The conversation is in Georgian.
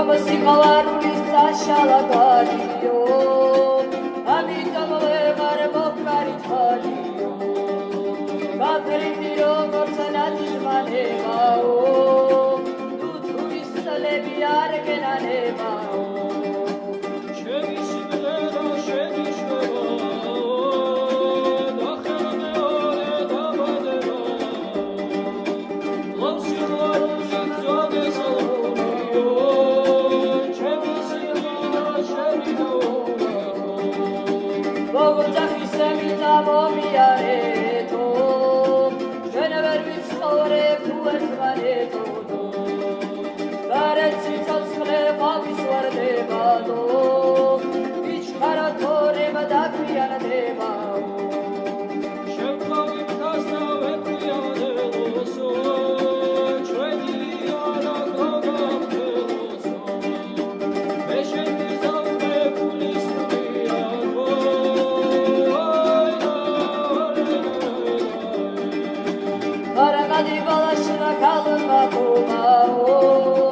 სიყვარულის საშალაგარიო ამიტომ ვეღარ მოხარითალიო გაფრინდი როგორც ნაცისმანებაო თუ თურისლები არ გენანებაო ჩემი სიმღერა შენიშნებაო დახერმეორე დაბადება ლამ სიყვარულში ძვადესალმიო ჩემი სიმღერა შენიშნებაო მოგოძახისები დამომიარეთო ჩვენ ვერ ვიცხოვრებ თუ ერთმანეთო გარეთ სიცოცხლე ყოფის ვარდებადო ვიჩქარა თორება დაგვიანდებაო შემდგომი მგასნა ვეკვიანელოსო ჩვენი არა გაგამთელოსო მე შენთვის დავმეკულის თვიათო არამადი ბალაშრა ქალმა ყომაო